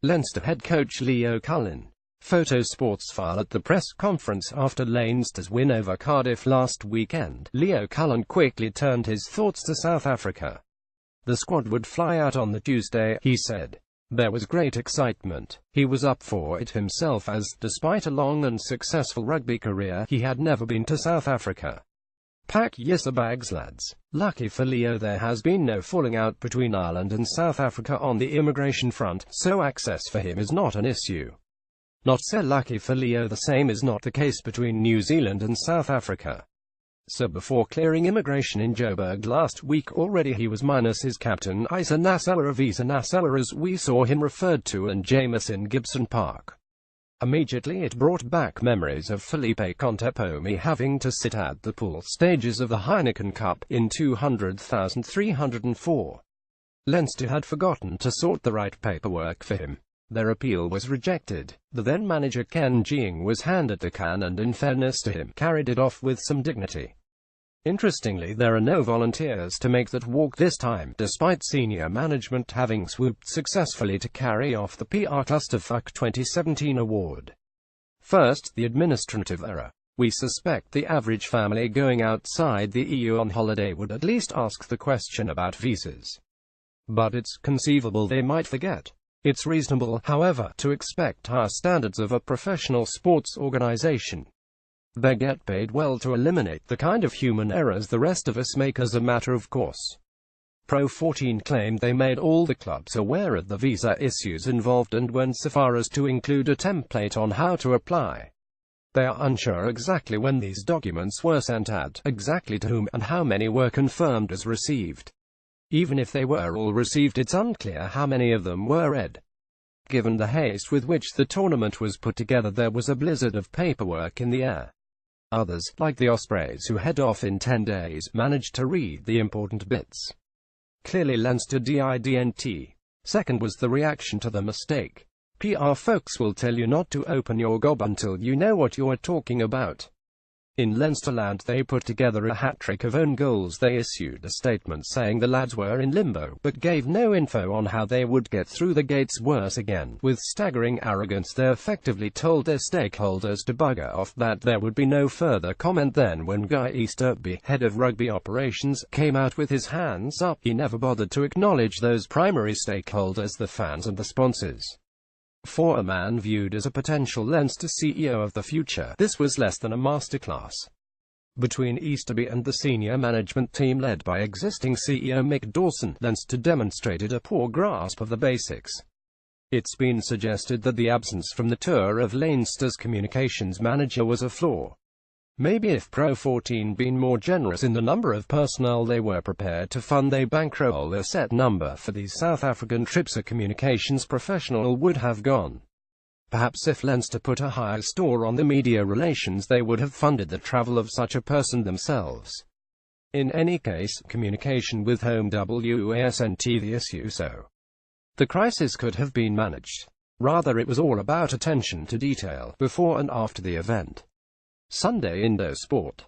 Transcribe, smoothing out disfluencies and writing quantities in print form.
Leinster head coach Leo Cullen. Photo Sportsfile at the press conference after Leinster's win over Cardiff last weekend. Leo Cullen quickly turned his thoughts to South Africa. The squad would fly out on the Tuesday, he said. There was great excitement. He was up for it himself as, despite a long and successful rugby career, he had never been to South Africa. Pack your bags, lads. Lucky for Leo, there has been no falling out between Ireland and South Africa on the immigration front, so access for him is not an issue. Not so lucky for Leo, the same is not the case between New Zealand and South Africa. So before clearing immigration in Joburg last week already, he was minus his captain Isa Nasawa as we saw him referred to, and Jamieson Gibson Park. Immediately it brought back memories of Felipe Contepomi having to sit at the pool stages of the Heineken Cup in 2003. Leinster had forgotten to sort the right paperwork for him. Their appeal was rejected. The then-manager Ken Jeong was handed the can and, in fairness to him, carried it off with some dignity. Interestingly, there are no volunteers to make that walk this time, despite senior management having swooped successfully to carry off the PR Clusterfuck 2017 award. First, the administrative error. We suspect the average family going outside the EU on holiday would at least ask the question about visas. But it's conceivable they might forget. It's reasonable, however, to expect higher standards of a professional sports organization. They get paid well to eliminate the kind of human errors the rest of us make as a matter of course. Pro 14 claimed they made all the clubs aware of the visa issues involved and went so far as to include a template on how to apply. They are unsure exactly when these documents were sent out, exactly to whom, and how many were confirmed as received. Even if they were all received, it's unclear how many of them were read. Given the haste with which the tournament was put together, there was a blizzard of paperwork in the air. Others, like the Ospreys who head off in 10 days, managed to read the important bits. Clearly Leinster didn't. Second was the reaction to the mistake. PR folks will tell you not to open your gob until you know what you're talking about. In Leinsterland they put together a hat-trick of own goals. They issued a statement saying the lads were in limbo, but gave no info on how they would get through the gates. Worse again, with staggering arrogance, they effectively told their stakeholders to bugger off, that there would be no further comment. Then when Guy Easterby, head of rugby operations, came out with his hands up, he never bothered to acknowledge those primary stakeholders, the fans and the sponsors. For a man viewed as a potential Leinster CEO of the future, this was less than a masterclass. Between Easterby and the senior management team led by existing CEO Mick Dawson, Leinster demonstrated a poor grasp of the basics. It's been suggested that the absence from the tour of Leinster's communications manager was a flaw. Maybe if Pro 14 been more generous in the number of personnel they were prepared to fund, they bankroll a set number for these South African trips, a communications professional would have gone. Perhaps if Leinster put a higher store on the media relations, they would have funded the travel of such a person themselves. In any case, communication with home wasn't the issue, so the crisis could have been managed. Rather, it was all about attention to detail, before and after the event. Sunday Indo Sport.